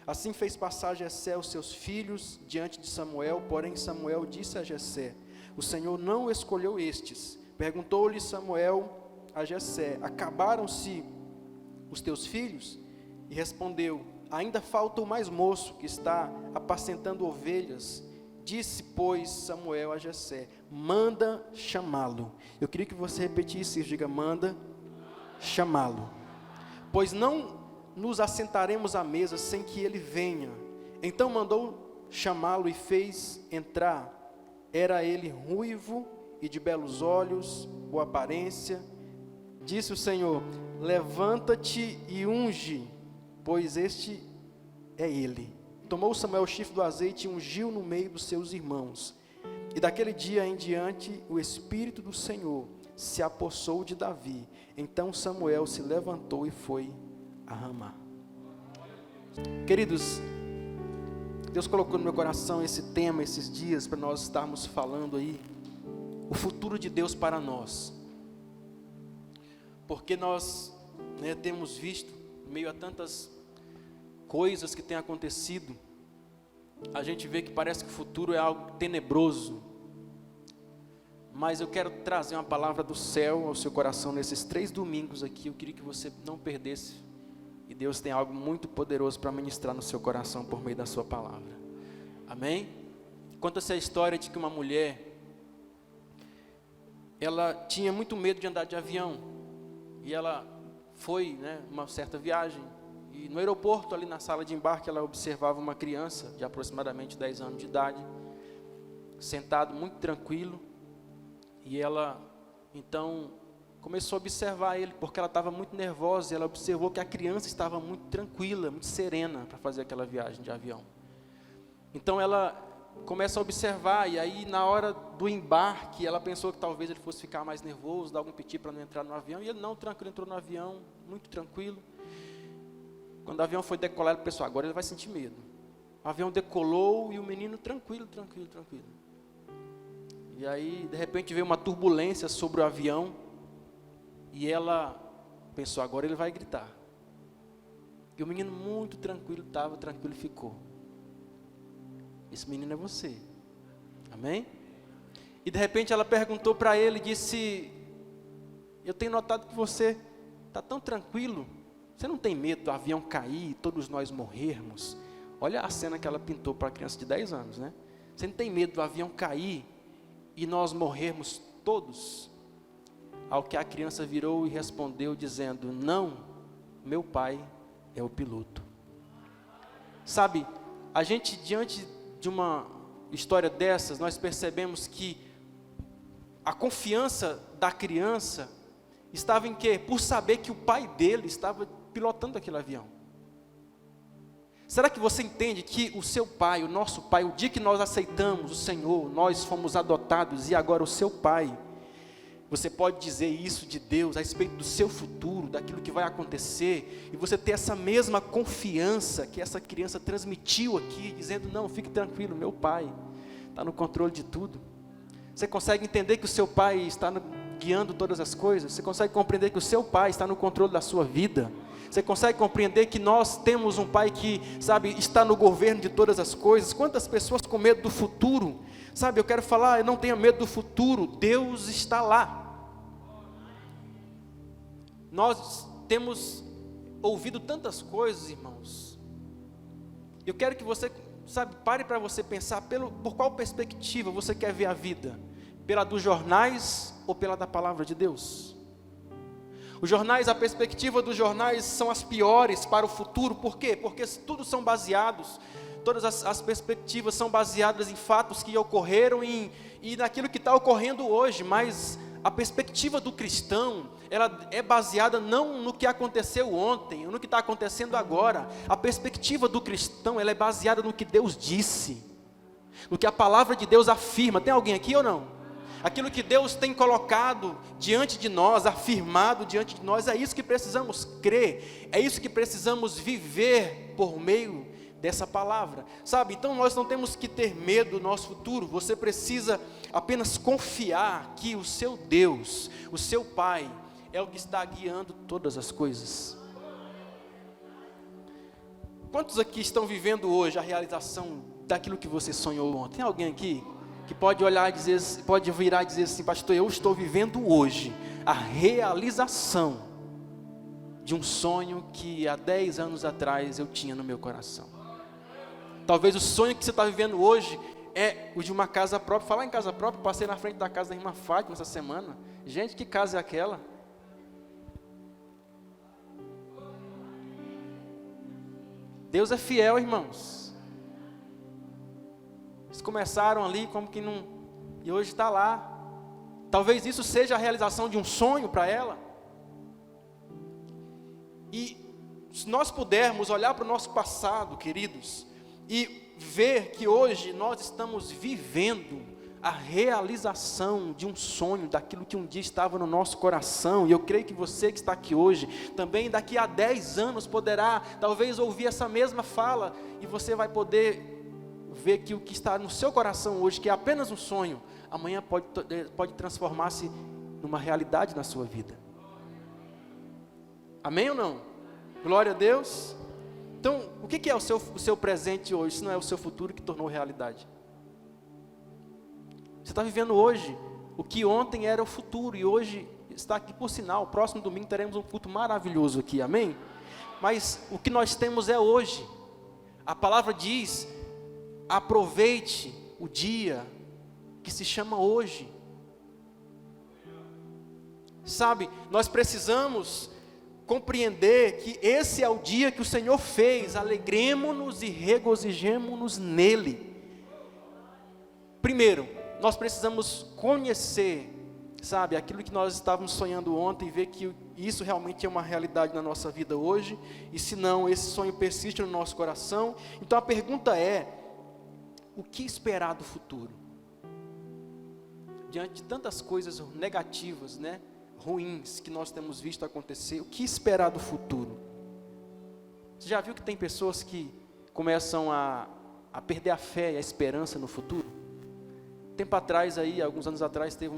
Assim fez passar Jessé os seus filhos diante de Samuel, porém Samuel disse a Jessé: o Senhor não escolheu estes. Perguntou-lhe Samuel a Jessé: acabaram-se os teus filhos? E respondeu: ainda falta o mais moço, que está apacentando ovelhas. Disse, pois, Samuel a Jessé: manda chamá-lo. Eu queria que você repetisse isso, diga: manda chamá-lo. Pois não nos assentaremos à mesa sem que ele venha. Então mandou chamá-lo e fez entrar. Era ele ruivo e de belos olhos, boa aparência. Disse o Senhor: levanta-te e unge, pois este é ele. Tomou Samuel o chifre do azeite e ungiu no meio dos seus irmãos. E daquele dia em diante, o Espírito do Senhor se apossou de Davi. Então Samuel se levantou e foi a Ramá. Queridos, Deus colocou no meu coração esse tema, esses dias, para nós estarmos falando aí, o futuro de Deus para nós. Porque nós temos visto, em meio a tantas coisas que têm acontecido, a gente vê que parece que o futuro é algo tenebroso. Mas eu quero trazer uma palavra do céu ao seu coração nesses 3 domingos aqui. Eu queria que você não perdesse. E Deus tem algo muito poderoso para ministrar no seu coração por meio da sua palavra. Amém? Conta-se a história de que uma mulher, ela tinha muito medo de andar de avião. E ela foi, uma certa viagem. E no aeroporto, ali na sala de embarque, ela observava uma criança de aproximadamente 10 anos de idade, sentado muito tranquilo. E ela, então, começou a observar ele, porque ela estava muito nervosa. E ela observou que a criança estava muito tranquila, muito serena para fazer aquela viagem de avião. Então ela começa a observar, e aí na hora do embarque, ela pensou que talvez ele fosse ficar mais nervoso, dar algum piti para não entrar no avião. E ele não, tranquilo, entrou no avião, muito tranquilo. Quando o avião foi decolar, ele pensou: agora ele vai sentir medo. O avião decolou e o menino tranquilo. E aí, de repente, veio uma turbulência sobre o avião. E ela pensou: agora ele vai gritar. E o menino muito tranquilo, estava tranquilo e ficou. Esse menino é você. Amém? E de repente ela perguntou para ele, disse: eu tenho notado que você está tão tranquilo. Você não tem medo do avião cair e todos nós morrermos? Olha a cena que ela pintou para a criança de 10 anos, né? Você não tem medo do avião cair e nós morrermos todos? Ao que a criança virou e respondeu dizendo: não, meu pai é o piloto. Sabe, a gente, diante de uma história dessas, nós percebemos que a confiança da criança estava em quê? Por saber que o pai dele estava pilotando aquele avião. Será que você entende que o seu pai, o nosso pai, o dia que nós aceitamos o Senhor, nós fomos adotados e agora o seu pai, você pode dizer isso de Deus a respeito do seu futuro, daquilo que vai acontecer, e você ter essa mesma confiança que essa criança transmitiu aqui, dizendo: não, fique tranquilo, meu pai está no controle de tudo. Você consegue entender que o seu pai está guiando todas as coisas? Você consegue compreender que o seu pai está no controle da sua vida? Você consegue compreender que nós temos um pai que, está no governo de todas as coisas? Quantas pessoas com medo do futuro? Eu quero falar: eu não tenha medo do futuro, Deus está lá. Nós temos ouvido tantas coisas, irmãos. Eu quero que você, pare para você pensar por qual perspectiva você quer ver a vida. Pela dos jornais ou pela da palavra de Deus? Os jornais, a perspectiva dos jornais são as piores para o futuro. Por quê? Porque todos são baseados, todas as perspectivas são baseadas em fatos que ocorreram e naquilo que está ocorrendo hoje. Mas a perspectiva do cristão, ela é baseada não no que aconteceu ontem, ou no que está acontecendo agora. A perspectiva do cristão, ela é baseada no que Deus disse, no que a palavra de Deus afirma. Tem alguém aqui ou não? Aquilo que Deus tem colocado diante de nós, afirmado diante de nós, é isso que precisamos crer, é isso que precisamos viver por meio dessa palavra, Então nós não temos que ter medo do nosso futuro. Você precisa apenas confiar que o seu Deus, o seu Pai, é o que está guiando todas as coisas. Quantos aqui estão vivendo hoje a realização daquilo que você sonhou ontem? Tem alguém aqui que pode olhar e dizer, pode virar e dizer assim: pastor, eu estou vivendo hoje a realização de um sonho que há 10 anos atrás eu tinha no meu coração. Talvez o sonho que você está vivendo hoje é o de uma casa própria. Falar em casa própria, passei na frente da casa da irmã Fátima essa semana. Gente, que casa é aquela? Deus é fiel, irmãos. Eles começaram ali como que não... E hoje está lá. Talvez isso seja a realização de um sonho para ela. E se nós pudermos olhar para o nosso passado, queridos, e ver que hoje nós estamos vivendo a realização de um sonho, daquilo que um dia estava no nosso coração, e eu creio que você que está aqui hoje, também daqui a 10 anos poderá, talvez, ouvir essa mesma fala, e você vai poder ver que o que está no seu coração hoje, que é apenas um sonho, amanhã pode transformar-se numa realidade na sua vida. Amém ou não? Glória a Deus. Então, o que é o seu presente hoje, se não é o seu futuro que tornou realidade? Você está vivendo hoje o que ontem era o futuro, e hoje está aqui, por sinal, próximo domingo teremos um culto maravilhoso aqui, amém? Mas o que nós temos é hoje. A palavra diz: aproveite o dia que se chama hoje. Sabe, nós precisamos compreender que esse é o dia que o Senhor fez, alegremo-nos e regozijemo-nos nele. Primeiro, nós precisamos conhecer, sabe, aquilo que nós estávamos sonhando ontem, e ver que isso realmente é uma realidade na nossa vida hoje, e se não, esse sonho persiste no nosso coração. Então a pergunta é: o que esperar do futuro? Diante de tantas coisas negativas, né, ruins que nós temos visto acontecer, o que esperar do futuro? Você já viu que tem pessoas que começam a perder a fé e a esperança no futuro? Tempo atrás, aí, alguns anos atrás, teve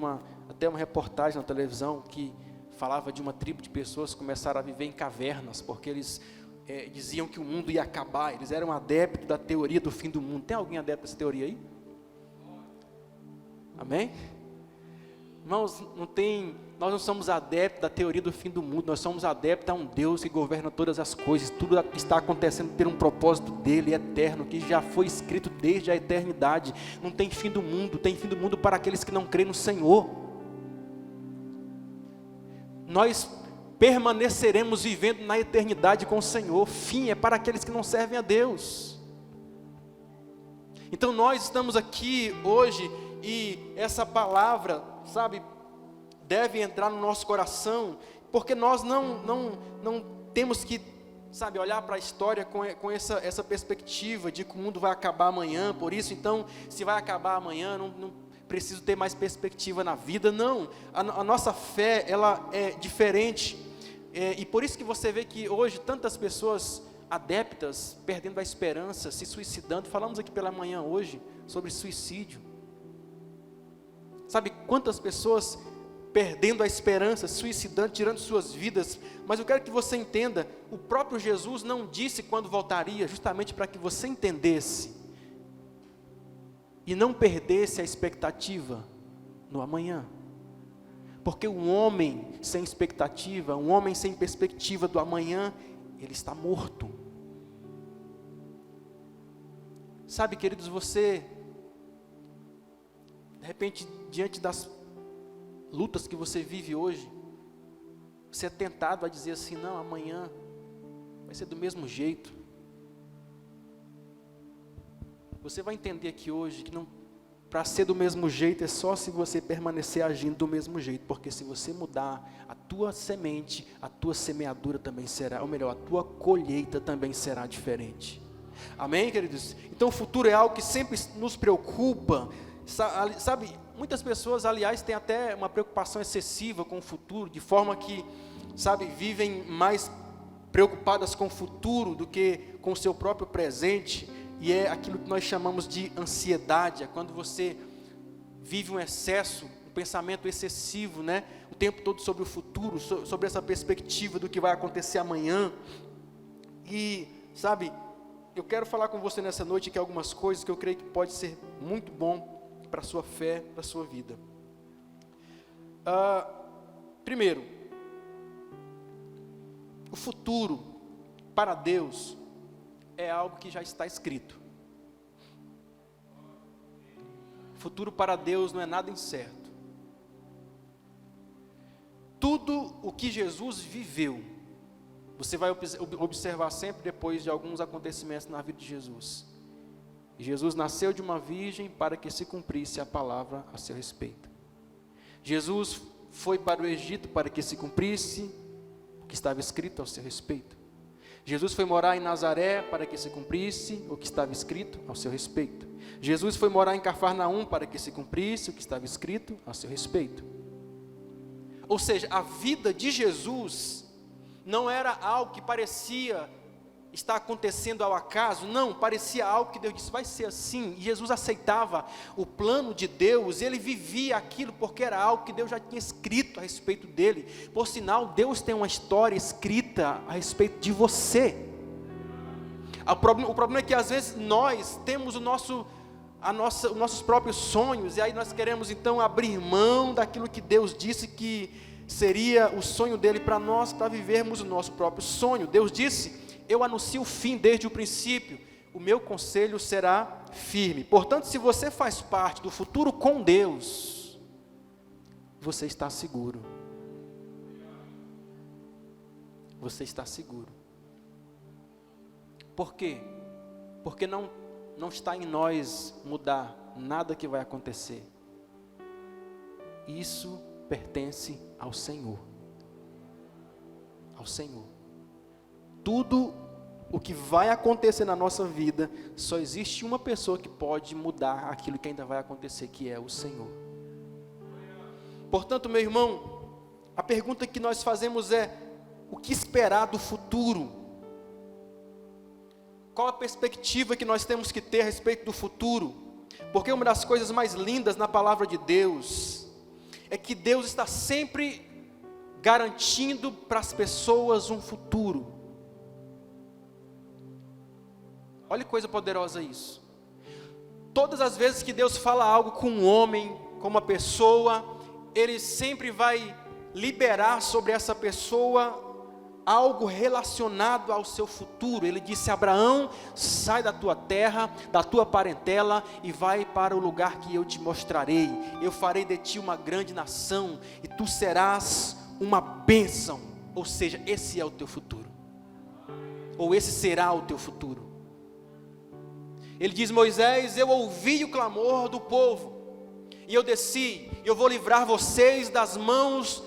até uma reportagem na televisão que falava de uma tribo de pessoas que começaram a viver em cavernas, porque eles diziam que o mundo ia acabar. Eles eram adeptos da teoria do fim do mundo. Tem alguém adepto dessa teoria aí? Amém? Irmãos, nós não somos adeptos da teoria do fim do mundo, nós somos adeptos a um Deus que governa todas as coisas. Tudo que está acontecendo tem um propósito dele, eterno, que já foi escrito desde a eternidade. Não tem fim do mundo, tem fim do mundo para aqueles que não creem no Senhor. Nós permaneceremos vivendo na eternidade com o Senhor. Fim é para aqueles que não servem a Deus. Então nós estamos aqui hoje, e essa palavra, sabe, deve entrar no nosso coração, porque nós não temos que, sabe, olhar para a história com essa perspectiva de que o mundo vai acabar amanhã. Por isso, então, se vai acabar amanhã, não preciso ter mais perspectiva na vida. Não, a nossa fé, ela é diferente, e por isso que você vê que hoje tantas pessoas adeptas, perdendo a esperança, se suicidando. Falamos aqui pela manhã hoje sobre suicídio. Sabe quantas pessoas perdendo a esperança, suicidando, tirando suas vidas? Mas eu quero que você entenda, o próprio Jesus não disse quando voltaria, justamente para que você entendesse e não perdesse a expectativa no amanhã. Porque um homem sem expectativa, um homem sem perspectiva do amanhã, ele está morto. Sabe, queridos, você, de repente, diante das lutas que você vive hoje, você é tentado a dizer assim: não, amanhã vai ser do mesmo jeito. Você vai entender aqui hoje que não, para ser do mesmo jeito é só se você permanecer agindo do mesmo jeito, porque se você mudar, a tua semente, a tua semeadura também será, ou melhor, a tua colheita também será diferente. Amém, queridos? Então o futuro é algo que sempre nos preocupa, sabe? Muitas pessoas, aliás, têm até uma preocupação excessiva com o futuro, de forma que, sabe, vivem mais preocupadas com o futuro do que com o seu próprio presente. E é aquilo que nós chamamos de ansiedade. É quando você vive um excesso, um pensamento excessivo, né? O tempo todo sobre o futuro, sobre essa perspectiva do que vai acontecer amanhã. E, sabe, eu quero falar com você nessa noite aqui algumas coisas que eu creio que pode ser muito bom para a sua fé, para a sua vida. Primeiro, o futuro para Deus é algo que já está escrito. O futuro para Deus não é nada incerto. Tudo o que Jesus viveu, você vai observar sempre depois de alguns acontecimentos na vida de Jesus. Jesus nasceu de uma virgem para que se cumprisse a palavra a seu respeito. Jesus foi para o Egito para que se cumprisse o que estava escrito ao seu respeito. Jesus foi morar em Nazaré para que se cumprisse o que estava escrito ao seu respeito. Jesus foi morar em Cafarnaum para que se cumprisse o que estava escrito ao seu respeito. Ou seja, a vida de Jesus não era algo que parecia estar acontecendo ao acaso, não, parecia algo que Deus disse, vai ser assim, e Jesus aceitava o plano de Deus, ele vivia aquilo porque era algo que Deus já tinha escrito a respeito dele. Por sinal, Deus tem uma história escrita a respeito de você. O problema é que às vezes nós temos os nossos próprios sonhos, e aí nós queremos então abrir mão daquilo que Deus disse que seria o sonho dele para nós, para vivermos o nosso próprio sonho. Deus disse, eu anuncio o fim desde o princípio, o meu conselho será firme. Portanto, se você faz parte do futuro com Deus, você está seguro. Você está seguro. Por quê? Porque não está em nós mudar nada que vai acontecer. Isso pertence ao Senhor. Ao Senhor. Tudo o que vai acontecer na nossa vida, só existe uma pessoa que pode mudar aquilo que ainda vai acontecer, que é o Senhor. Portanto, meu irmão, a pergunta que nós fazemos é, o que esperar do futuro? Qual a perspectiva que nós temos que ter a respeito do futuro? Porque uma das coisas mais lindas na palavra de Deus, é que Deus está sempre garantindo para as pessoas um futuro. Olha que coisa poderosa isso. Todas as vezes que Deus fala algo com um homem, com uma pessoa, Ele sempre vai liberar sobre essa pessoa algo relacionado ao seu futuro. Ele disse a Abraão, sai da tua terra, da tua parentela e vai para o lugar que eu te mostrarei. Eu farei de ti uma grande nação e tu serás uma bênção. Ou seja, esse é o teu futuro. Ou esse será o teu futuro. Ele diz, Moisés, eu ouvi o clamor do povo, e eu desci, eu vou livrar vocês das mãos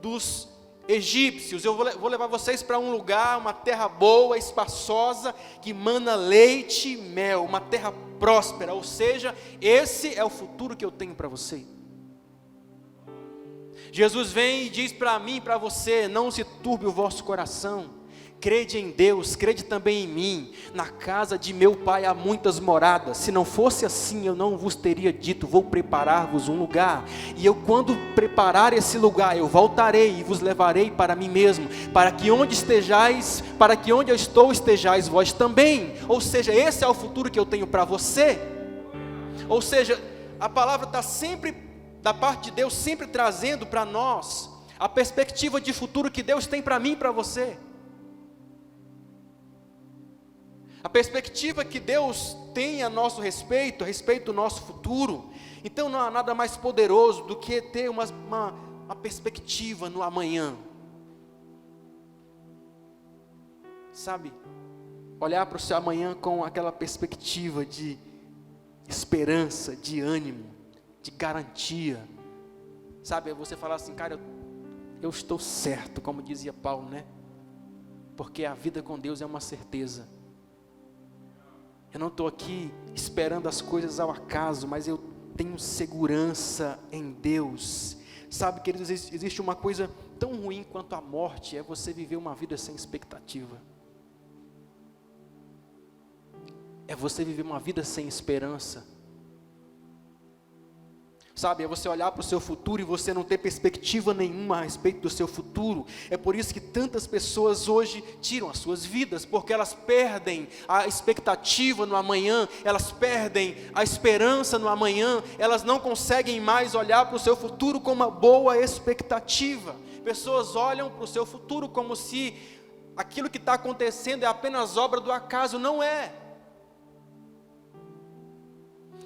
dos egípcios, eu vou levar vocês para um lugar, uma terra boa, espaçosa, que mana leite e mel, uma terra próspera, ou seja, esse é o futuro que eu tenho para você. Jesus vem e diz para mim e para você, não se turbe o vosso coração, crede em Deus, crede também em mim. Na casa de meu pai há muitas moradas. Se não fosse assim, eu não vos teria dito, vou preparar-vos um lugar. E eu, quando preparar esse lugar, eu voltarei e vos levarei para mim mesmo, para que onde estejais, para que onde eu estou estejais vós também. Ou seja, esse é o futuro que eu tenho para você. Ou seja, a palavra está sempre, da parte de Deus, sempre trazendo para nós a perspectiva de futuro que Deus tem para mim e para você. A perspectiva que Deus tem a nosso respeito, a respeito do nosso futuro. Então não há nada mais poderoso do que ter uma perspectiva no amanhã. Sabe? Olhar para o seu amanhã com aquela perspectiva de esperança, de ânimo, de garantia. Sabe? É você falar assim, cara, eu estou certo, como dizia Paulo, né? Porque a vida com Deus é uma certeza. Eu não estou aqui esperando as coisas ao acaso, mas eu tenho segurança em Deus. Sabe, queridos, existe uma coisa tão ruim quanto a morte, é você viver uma vida sem expectativa. É você viver uma vida sem esperança. Sabe, é você olhar para o seu futuro e você não ter perspectiva nenhuma a respeito do seu futuro. É por isso que tantas pessoas hoje tiram as suas vidas, porque elas perdem a expectativa no amanhã, elas perdem a esperança no amanhã, elas não conseguem mais olhar para o seu futuro com uma boa expectativa. Pessoas olham para o seu futuro como se aquilo que está acontecendo é apenas obra do acaso. Não é.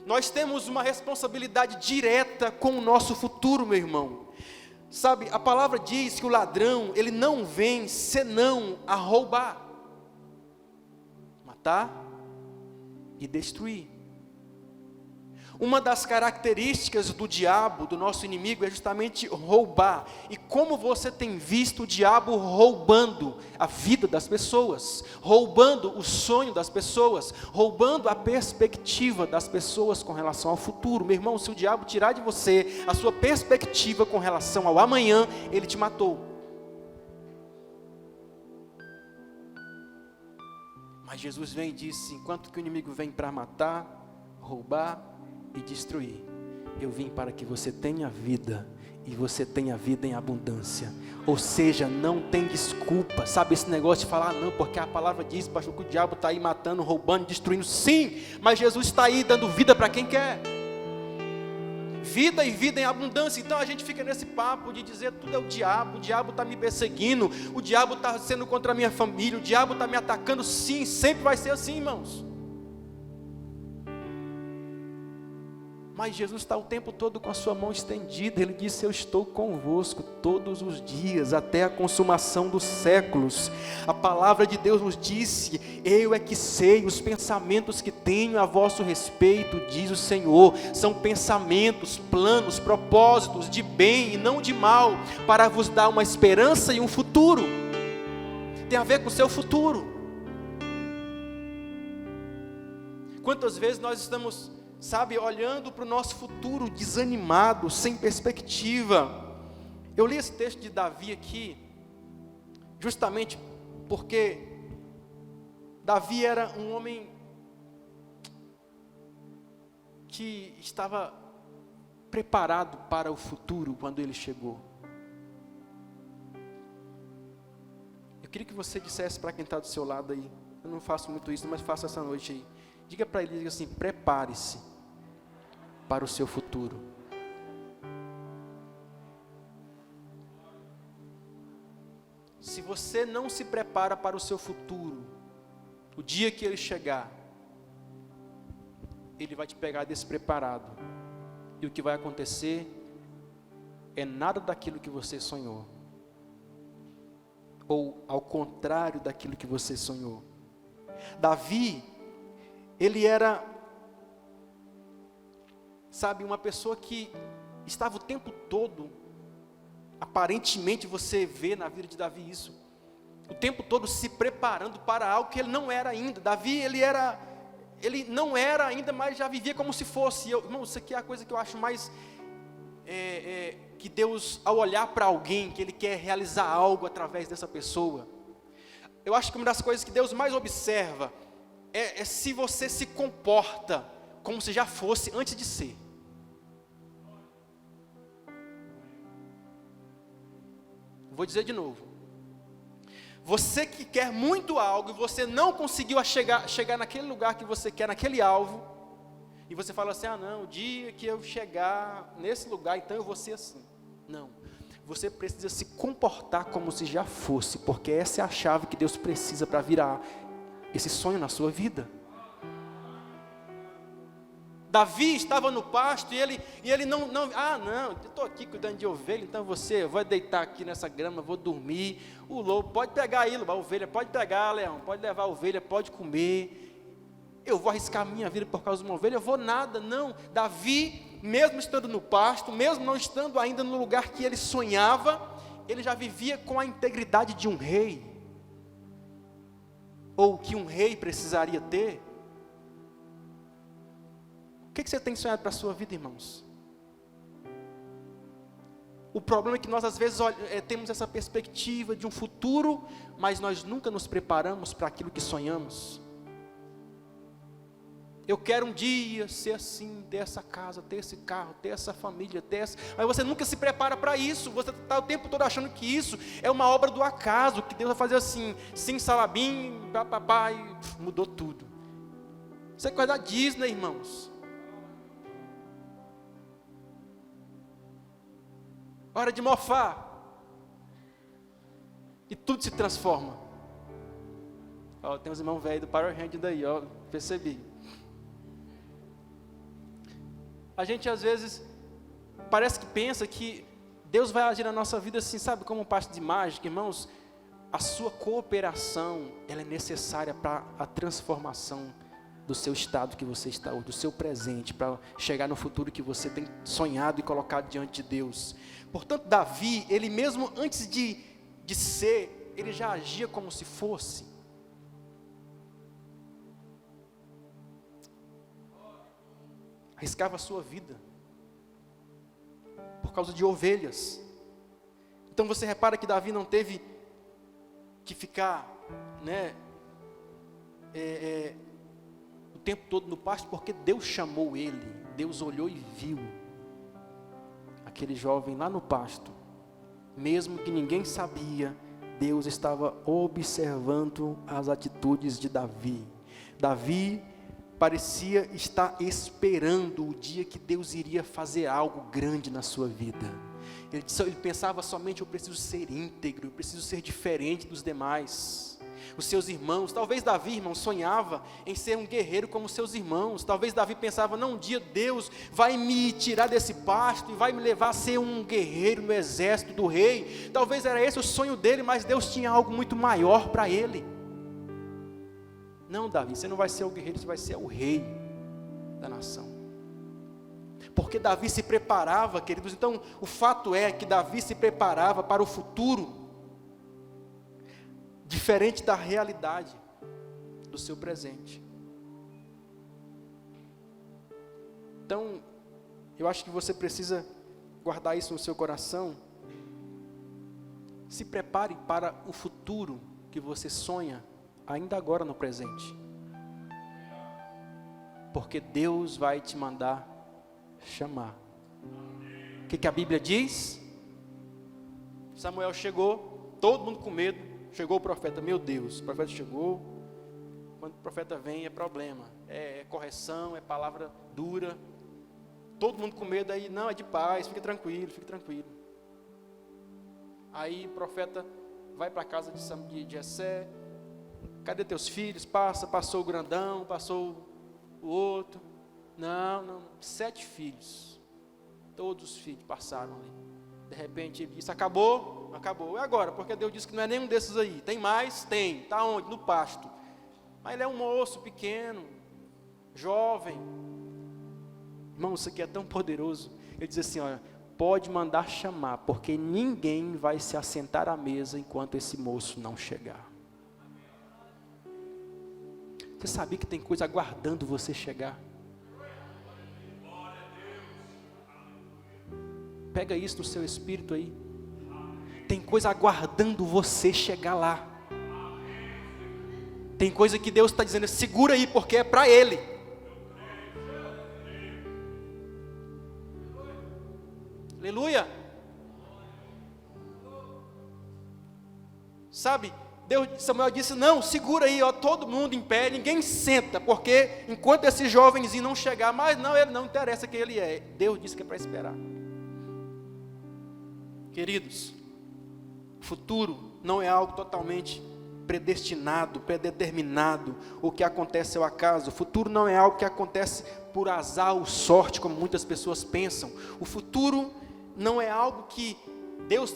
Nós temos uma responsabilidade direta com o nosso futuro, meu irmão. Sabe, a palavra diz que o ladrão, ele não vem senão a roubar, matar e destruir. Uma das características do diabo, do nosso inimigo, é justamente roubar. E como você tem visto o diabo roubando a vida das pessoas, roubando o sonho das pessoas, roubando a perspectiva das pessoas com relação ao futuro. Meu irmão, se o diabo tirar de você a sua perspectiva com relação ao amanhã, ele te matou. Mas Jesus vem e disse: enquanto que o inimigo vem para matar, roubar e destruir, eu vim para que você tenha vida, e você tenha vida em abundância. Ou seja, não tem desculpa. Sabe esse negócio de falar, não, porque a palavra diz, pastor, que o diabo está aí matando, roubando, destruindo. Sim, mas Jesus está aí dando vida para quem quer. Vida e vida em abundância. Então a gente fica nesse papo de dizer tudo é o diabo está me perseguindo, o diabo está sendo contra a minha família, o diabo está me atacando. Sim, sempre vai ser assim, irmãos. Mas Jesus está o tempo todo com a sua mão estendida. Ele disse: eu estou convosco todos os dias, até a consumação dos séculos. A palavra de Deus nos disse: eu é que sei os pensamentos que tenho a vosso respeito, diz o Senhor. São pensamentos, planos, propósitos de bem e não de mal, para vos dar uma esperança e um futuro. Tem a ver com o seu futuro. Quantas vezes nós estamos, sabe, olhando para o nosso futuro desanimado, sem perspectiva. Eu li esse texto de Davi aqui, justamente porque Davi era um homem que estava preparado para o futuro quando ele chegou. Eu queria que você dissesse para quem está do seu lado aí, eu não faço muito isso, mas faço essa noite aí. Diga para ele, diga assim: prepare-se para o seu futuro. Se você não se prepara para o seu futuro, o dia que ele chegar, ele vai te pegar despreparado. E o que vai acontecer é nada daquilo que você sonhou. Ou ao contrário daquilo que você sonhou. Davi, ele era, sabe, uma pessoa que estava o tempo todo, aparentemente você vê na vida de Davi isso, o tempo todo se preparando para algo que ele não era ainda. Davi, ele não era ainda, mas já vivia como se fosse. Irmão, isso aqui é a coisa que eu acho mais, que Deus, ao olhar para alguém, que Ele quer realizar algo através dessa pessoa, eu acho que uma das coisas que Deus mais observa, é se você se comporta como se já fosse antes de ser. Vou dizer de novo. Você que quer muito algo e você não conseguiu chegar naquele lugar que você quer, naquele alvo, e você fala assim: ah não, o dia que eu chegar nesse lugar, então eu vou ser assim. Não, você precisa se comportar como se já fosse, porque essa é a chave que Deus precisa para virar esse sonho na sua vida. Davi estava no pasto e ele não, eu estou aqui cuidando de ovelha, então eu vou deitar aqui nessa grama, vou dormir. O lobo pode pegar aí, a ovelha pode pegar, leão, pode levar a ovelha, pode comer. Eu vou arriscar a minha vida por causa de uma ovelha? Eu vou nada, não. Davi, mesmo estando no pasto, mesmo não estando ainda no lugar que ele sonhava, ele já vivia com a integridade de um rei, ou que um rei precisaria ter. O que você tem sonhado para a sua vida, irmãos? O problema é que nós às vezes temos essa perspectiva de um futuro, mas nós nunca nos preparamos para aquilo que sonhamos. Eu quero um dia ser assim, ter essa casa, ter esse carro, ter essa família, ter essa... Mas você nunca se prepara para isso. Você está o tempo todo achando que isso é uma obra do acaso, que Deus vai fazer assim, sim, salabim, papapá, e mudou tudo. Isso é coisa da Disney, irmãos. Hora de mofar. E tudo se transforma. Ó, tem uns irmãos velhos do Power Hand daí, ó, percebi. A gente às vezes parece que pensa que Deus vai agir na nossa vida assim, sabe, como um passe de mágica, irmãos. A sua cooperação, ela é necessária para a transformação do seu estado que você está hoje, do seu presente, para chegar no futuro que você tem sonhado e colocado diante de Deus. Portanto, Davi, ele mesmo antes de ser, ele já agia como se fosse. Arriscava a sua vida por causa de ovelhas. Então você repara que Davi não teve que ficar, né, o tempo todo no pasto, porque Deus chamou ele. Deus olhou e viu aquele jovem lá no pasto, mesmo que ninguém sabia. Deus estava observando as atitudes de Davi. Davi parecia estar esperando o dia que Deus iria fazer algo grande na sua vida. Ele pensava somente: eu preciso ser íntegro, eu preciso ser diferente dos demais. Os seus irmãos, talvez Davi, irmão, sonhava em ser um guerreiro como seus irmãos. Talvez Davi pensava: não, um dia Deus vai me tirar desse pasto e vai me levar a ser um guerreiro no exército do rei. Talvez era esse o sonho dele, mas Deus tinha algo muito maior para ele. Não, Davi, você não vai ser o guerreiro, você vai ser o rei da nação. Porque Davi se preparava, queridos. Então, o fato é que Davi se preparava para o futuro, diferente da realidade do seu presente. Então, eu acho que você precisa guardar isso no seu coração. Se prepare para o futuro que você sonha, ainda agora no presente, porque Deus vai te mandar chamar. O que a Bíblia diz? Samuel chegou, todo mundo com medo. Chegou o profeta, meu Deus, o profeta chegou. Quando o profeta vem é problema, é correção, é palavra dura. Todo mundo com medo. Aí, não, é de paz, fique tranquilo, fique tranquilo. Aí o profeta vai para a casa de Jessé. Cadê teus filhos? Passou o grandão, passou o outro. Não, 7 filhos. Todos os filhos passaram ali. De repente ele disse: acabou? Acabou. E agora? Porque Deus disse que não é nenhum desses aí. Tem mais? Tem. Está onde? No pasto. Mas ele é um moço pequeno, jovem. Irmão, isso aqui é tão poderoso. Ele diz assim: olha, pode mandar chamar, porque ninguém vai se assentar à mesa enquanto esse moço não chegar. Você sabia que tem coisa aguardando você chegar? Pega isso no seu espírito aí. Tem coisa aguardando você chegar lá. Tem coisa que Deus está dizendo: segura aí, porque é para Ele. Aleluia. Sabe? Samuel disse: não, segura aí, ó, todo mundo em pé, ninguém senta, porque enquanto esse jovenzinho não chegar, mas não, ele não interessa quem ele é. Deus disse que é para esperar. Queridos, o futuro não é algo totalmente predestinado, predeterminado, o que acontece ao acaso. O futuro não é algo que acontece por azar ou sorte, como muitas pessoas pensam. O futuro não é algo que Deus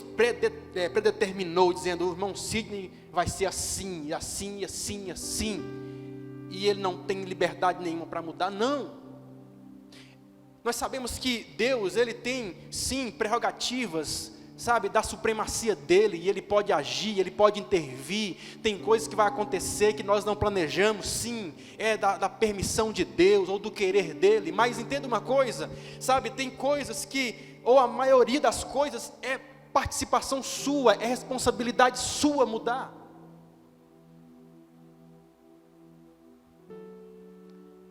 predeterminou, dizendo: o irmão Sidney vai ser assim, assim, assim, assim, e ele não tem liberdade nenhuma para mudar. Não. Nós sabemos que Deus, Ele tem sim prerrogativas, sabe, da supremacia dEle, e Ele pode agir, Ele pode intervir. Tem coisas que vai acontecer que nós não planejamos, sim, é da permissão de Deus, ou do querer dEle. Mas entenda uma coisa, sabe, tem coisas que, ou a maioria das coisas, é participação sua, é responsabilidade sua mudar.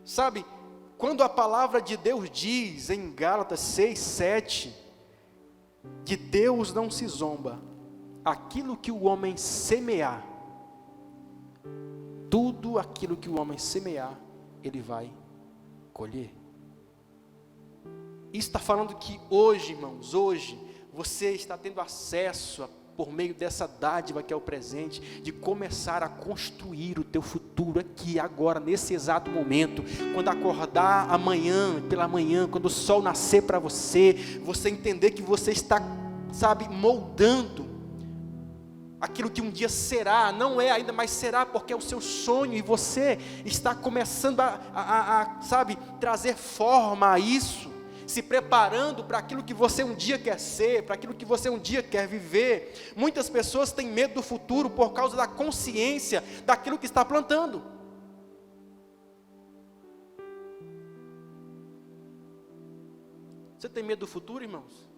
Sabe, quando a palavra de Deus diz em Gálatas 6:7, de Deus não se zomba, aquilo que o homem semear, tudo aquilo que o homem semear, ele vai colher. Isso está falando que hoje, irmãos, hoje, você está tendo acesso, por meio dessa dádiva que é o presente, de começar a construir o teu futuro aqui, agora, nesse exato momento. Quando acordar amanhã, pela manhã, quando o sol nascer para você, você entender que você está, sabe, moldando aquilo que um dia será, não é ainda, mas será, porque é o seu sonho, e você está começando sabe, trazer forma a isso, se preparando para aquilo que você um dia quer ser, para aquilo que você um dia quer viver. Muitas pessoas têm medo do futuro por causa da consciência daquilo que está plantando. Você tem medo do futuro, irmãos?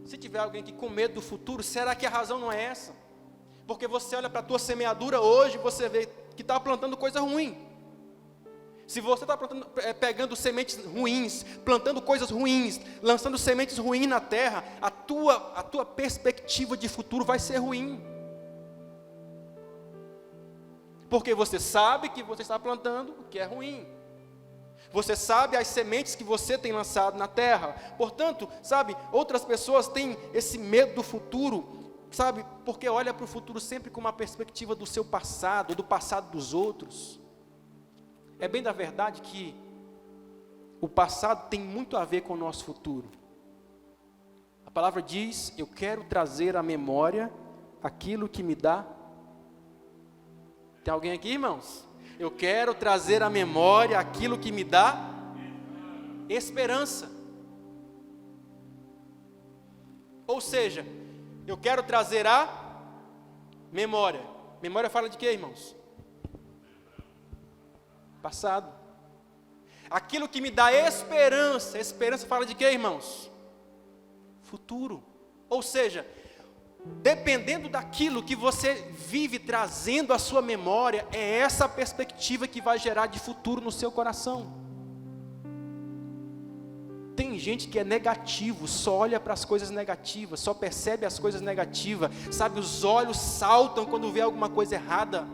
Se tiver alguém aqui com medo do futuro, será que a razão não é essa? Porque você olha para a tua semeadura hoje, você vê que está plantando coisa ruim. Se você está pegando sementes ruins, plantando coisas ruins, lançando sementes ruins na terra, a tua perspectiva de futuro vai ser ruim. Porque você sabe que você está plantando o que é ruim. Você sabe as sementes que você tem lançado na terra. Portanto, sabe, outras pessoas têm esse medo do futuro, sabe, porque olha para o futuro sempre com uma perspectiva do seu passado, do passado dos outros. É bem da verdade que o passado tem muito a ver com o nosso futuro. A palavra diz: eu quero trazer à memória aquilo que me dá. Tem alguém aqui, irmãos? Eu quero trazer à memória aquilo que me dá esperança. Ou seja, eu quero trazer a memória. Memória fala de quê, irmãos? Passado. Aquilo que me dá esperança. Esperança fala de quê, irmãos? Futuro. Ou seja, dependendo daquilo que você vive trazendo à sua memória, é essa perspectiva que vai gerar de futuro no seu coração. Tem gente que é negativo, só olha para as coisas negativas, só percebe as coisas negativas, sabe, os olhos saltam quando vê alguma coisa errada.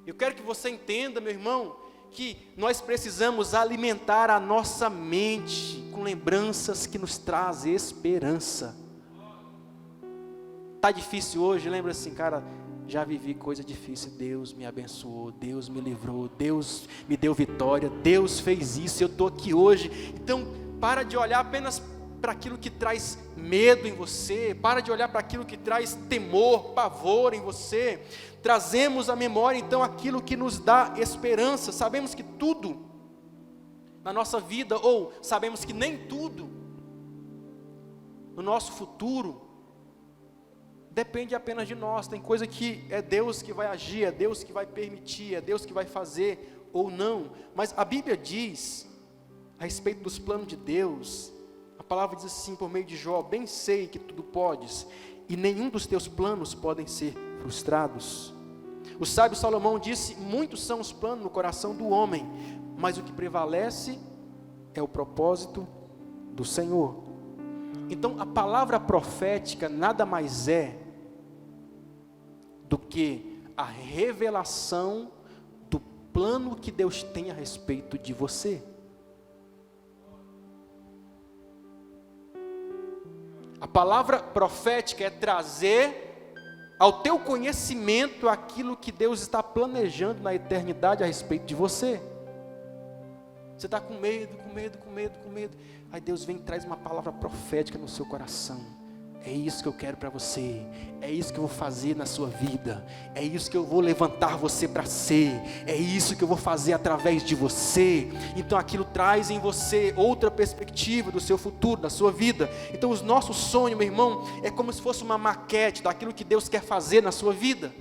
Eu quero que você entenda, meu irmão, que nós precisamos alimentar a nossa mente com lembranças que nos trazem esperança. Está difícil hoje? Lembra assim, cara, já vivi coisa difícil, Deus me abençoou, Deus me livrou, Deus me deu vitória, Deus fez isso, eu estou aqui hoje. Então, para de olhar apenas para aquilo que traz medo em você, para de olhar para aquilo que traz temor, pavor em você. Trazemos à memória então aquilo que nos dá esperança. Sabemos que tudo na nossa vida, ou sabemos que nem tudo no nosso futuro depende apenas de nós. Tem coisa que é Deus que vai agir, é Deus que vai permitir, é Deus que vai fazer ou não. Mas a Bíblia diz a respeito dos planos de Deus. A palavra diz assim por meio de Jó: bem sei que tudo podes, e nenhum dos teus planos podem ser frustrados. O sábio Salomão disse: muitos são os planos no coração do homem, mas o que prevalece é o propósito do Senhor. Então a palavra profética nada mais é do que a revelação do plano que Deus tem a respeito de você. A palavra profética é trazer ao teu conhecimento aquilo que Deus está planejando na eternidade a respeito de você. Você está com medo. Aí Deus vem e traz uma palavra profética no seu coração. É isso que eu quero para você, é isso que eu vou fazer na sua vida, é isso que eu vou levantar você para ser, é isso que eu vou fazer através de você. Então aquilo traz em você outra perspectiva do seu futuro, da sua vida. Então os nossos sonhos, meu irmão, é como se fosse uma maquete daquilo que Deus quer fazer na sua vida.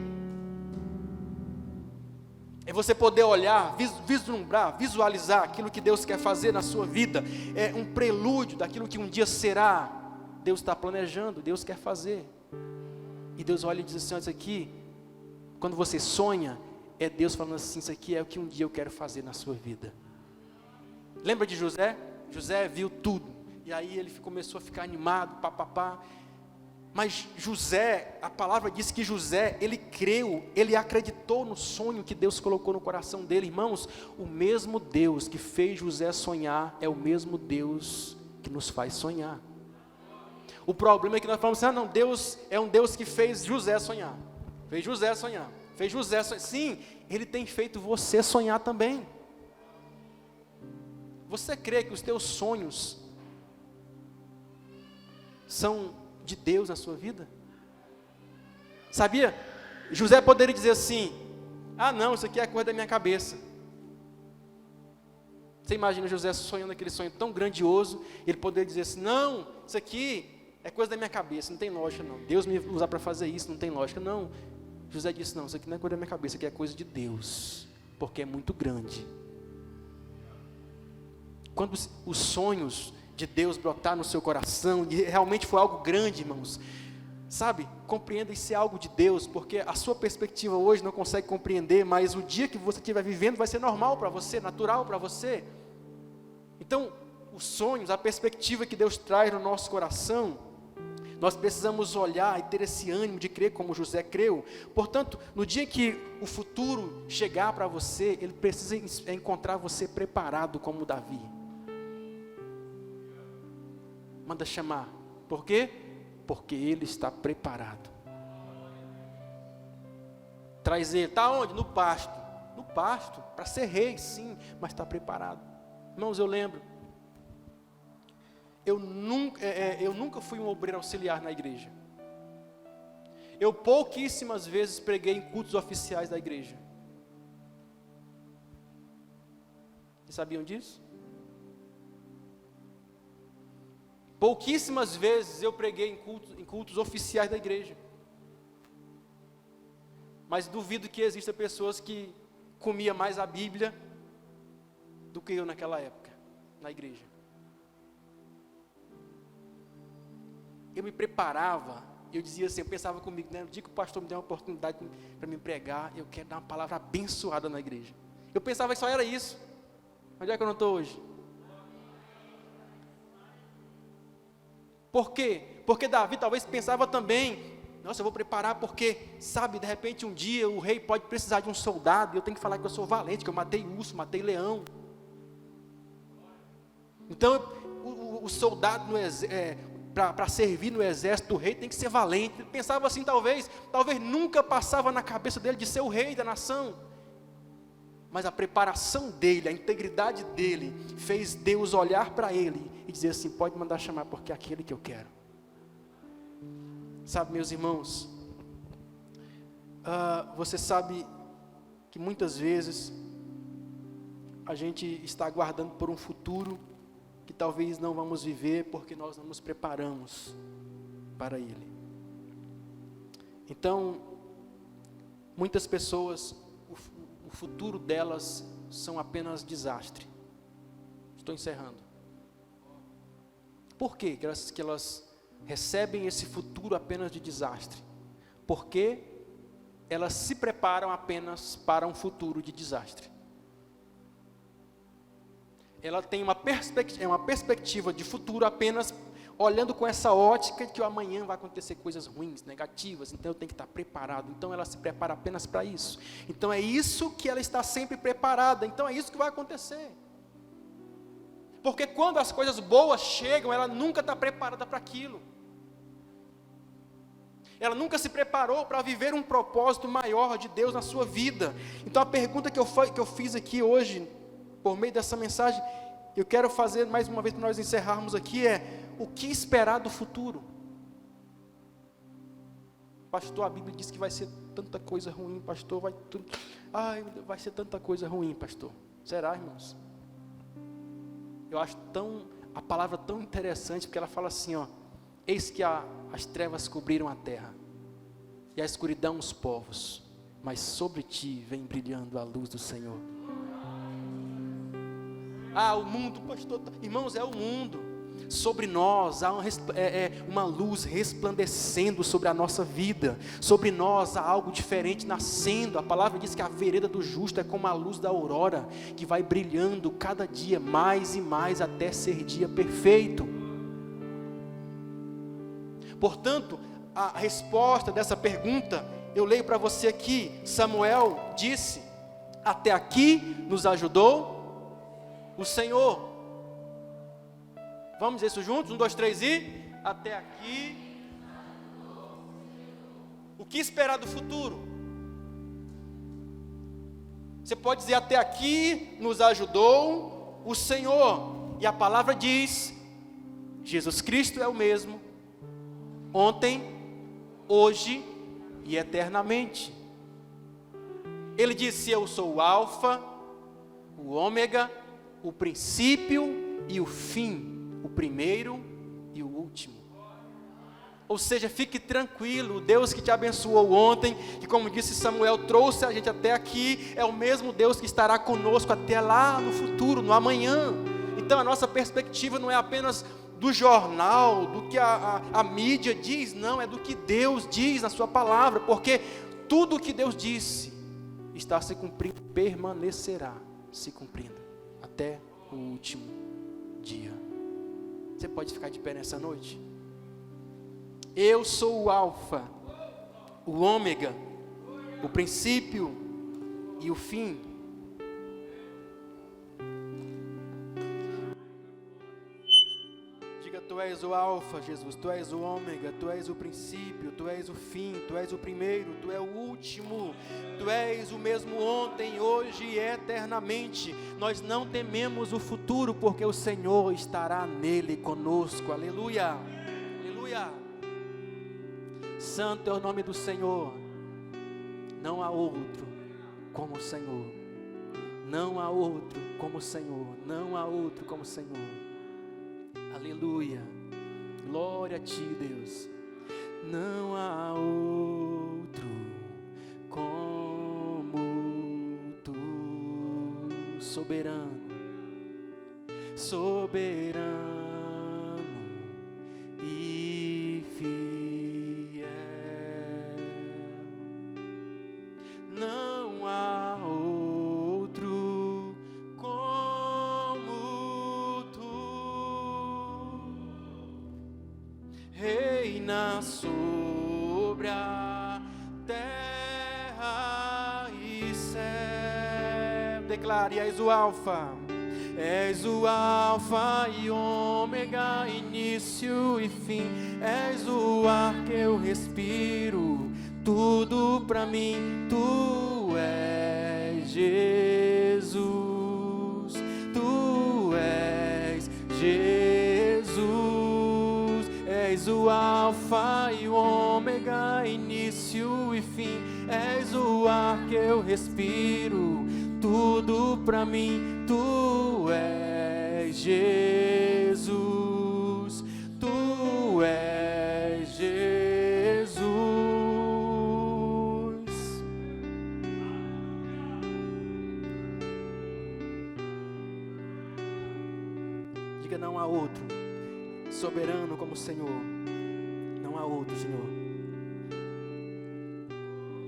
É você poder olhar, vislumbrar, visualizar aquilo que Deus quer fazer na sua vida. É um prelúdio daquilo que um dia será. Deus está planejando, Deus quer fazer. E Deus olha e diz assim: isso aqui, quando você sonha, é Deus falando assim: isso aqui é o que um dia eu quero fazer na sua vida. Lembra de José? José viu tudo, e aí ele começou a ficar animado, papapá. Mas José, a palavra diz que José, ele creu, ele acreditou no sonho que Deus colocou no coração dele. Irmãos, o mesmo Deus que fez José sonhar, é o mesmo Deus que nos faz sonhar. O problema é que nós falamos assim: não, Deus é um Deus que fez José sonhar. Fez José sonhar. Fez José sonhar. Sim, Ele tem feito você sonhar também. Você crê que os teus sonhos são de Deus na sua vida? Sabia? José poderia dizer assim: ah não, isso aqui é coisa da minha cabeça. Você imagina José sonhando aquele sonho tão grandioso, ele poderia dizer assim: não, isso aqui é coisa da minha cabeça, não tem lógica não, Deus me usar para fazer isso, não tem lógica. Não, José disse: não, isso aqui não é coisa da minha cabeça, isso aqui é coisa de Deus, porque é muito grande. Quando os sonhos de Deus brotar no seu coração, e realmente foi algo grande, irmãos, sabe, compreenda isso é algo de Deus, porque a sua perspectiva hoje não consegue compreender, mas o dia que você estiver vivendo vai ser normal para você, natural para você. Então, os sonhos, a perspectiva que Deus traz no nosso coração, nós precisamos olhar e ter esse ânimo de crer como José creu. Portanto, no dia que o futuro chegar para você, ele precisa encontrar você preparado como Davi. Manda chamar. Por quê? Porque ele está preparado. Traz ele. Está onde? No pasto. No pasto. Para ser rei, sim, mas está preparado. Irmãos, eu lembro. Eu nunca fui um obreiro auxiliar na igreja. Eu pouquíssimas vezes preguei em cultos oficiais da igreja. Vocês sabiam disso? Pouquíssimas vezes eu preguei em cultos oficiais da igreja. Mas duvido que existam pessoas que comiam mais a Bíblia do que eu naquela época, na igreja. Eu me preparava, eu dizia assim, eu pensava comigo, né, no dia que o pastor me der uma oportunidade para me pregar, eu quero dar uma palavra abençoada na igreja. Eu pensava que só era isso. Onde é que eu não estou hoje? Por quê? Porque Davi talvez pensava também: nossa, eu vou preparar porque, sabe, de repente um dia o rei pode precisar de um soldado, e eu tenho que falar que eu sou valente, que eu matei urso, matei leão. Então, o soldado para servir no exército do rei tem que ser valente. Ele pensava assim, talvez nunca passava na cabeça dele de ser o rei da nação. Mas a preparação dele, a integridade dele, fez Deus olhar para ele e dizer assim: pode mandar chamar, porque é aquele que eu quero. Sabe, meus irmãos, você sabe que muitas vezes a gente está aguardando por um futuro que talvez não vamos viver porque nós não nos preparamos para ele. Então, muitas pessoas, o futuro delas são apenas desastre. Estou encerrando. Por quê que elas recebem esse futuro apenas de desastre? Porque elas se preparam apenas para um futuro de desastre. Ela tem uma perspectiva de futuro apenas olhando com essa ótica de que amanhã vai acontecer coisas ruins, negativas, então eu tenho que estar preparado. Então ela se prepara apenas para isso. Então é isso que ela está sempre preparada. Então é isso que vai acontecer. Porque quando as coisas boas chegam, ela nunca está preparada para aquilo. Ela nunca se preparou para viver um propósito maior de Deus na sua vida. Então a pergunta que eu fiz aqui hoje, por meio dessa mensagem, eu quero fazer mais uma vez para nós encerrarmos aqui, é: o que esperar do futuro? Pastor, a Bíblia diz que vai ser tanta coisa ruim, pastor, vai ser tanta coisa ruim, pastor. Será, irmãos? Eu acho a palavra tão interessante, porque ela fala assim, ó: eis que as trevas cobriram a terra, e a escuridão os povos, mas sobre ti vem brilhando a luz do Senhor. O mundo, pastor, irmãos, é o mundo. Sobre nós há uma luz resplandecendo sobre a nossa vida. Sobre nós há algo diferente nascendo. A palavra diz que a vereda do justo é como a luz da aurora, que vai brilhando cada dia mais e mais até ser dia perfeito. Portanto, a resposta dessa pergunta, eu leio para você aqui. Samuel disse: até aqui nos ajudou o Senhor. Vamos dizer isso juntos? 1, 2, 3 e... até aqui. O que esperar do futuro? Você pode dizer: até aqui nos ajudou o Senhor. E a palavra diz: Jesus Cristo é o mesmo, ontem, hoje e eternamente. Ele disse: eu sou o alfa, o ômega, o princípio e o fim, o primeiro e o último. Ou seja, fique tranquilo, o Deus que te abençoou ontem, que, como disse Samuel, trouxe a gente até aqui, é o mesmo Deus que estará conosco até lá no futuro, no amanhã. Então a nossa perspectiva não é apenas do jornal, do que a mídia diz, não, é do que Deus diz na sua palavra, porque tudo o que Deus disse está se cumprindo, permanecerá se cumprindo até o último dia. Você pode ficar de pé nessa noite? Eu sou o alfa, o ômega, o princípio e o fim. Diga: tu és o alfa, Jesus, tu és o ômega, tu és o princípio, tu és o fim, tu és o primeiro, tu és o último, tu és o mesmo ontem, hoje e eternamente. Nós não tememos o futuro, porque o Senhor estará nele conosco. Aleluia, aleluia. Santo é o nome do Senhor. Não há outro como o Senhor. Não há outro como o Senhor. Não há outro como o Senhor. Aleluia. Glória a ti, Deus. Não há outro como tu, soberano, soberano e fiel. Não há outro como tu, reina sobre a terra e céu. Declare: és o alfa. És o alfa e ômega, início e fim. És o ar que eu respiro, tudo pra mim. Tu és Jesus, tu és Jesus. És o alfa e o ômega, início e fim. És o ar que eu respiro, tudo pra mim. Tu és Jesus, tu és Jesus. Diga: não há outro soberano como o Senhor. Não há outro, Senhor.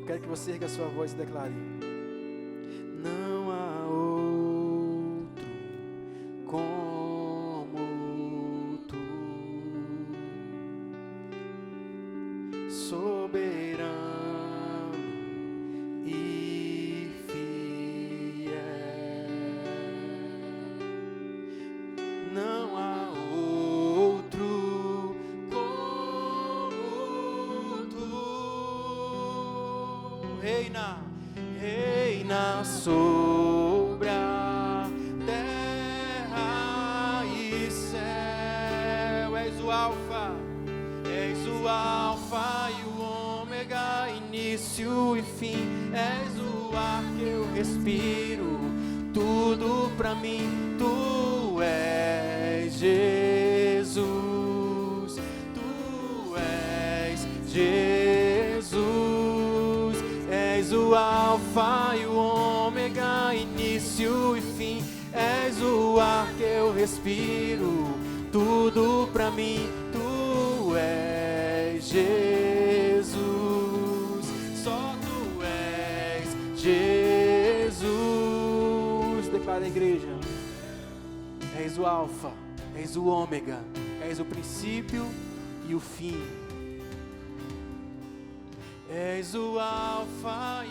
Eu quero que você erga a sua voz e declare: não há outro como tu, soberano e fiel. Não há outro como tu, reina sobre a terra e céu. És o alfa e o ômega, início e fim. És o ar que eu respiro, tudo pra mim. Tu és Jesus, tu és Jesus. És o alfa e o ômega, início e fim. És o ar que eu respiro, tudo pra mim. Tu és Jesus, só tu és Jesus. Declara a igreja: és o alfa, és o ômega, és o princípio e o fim. És o alfa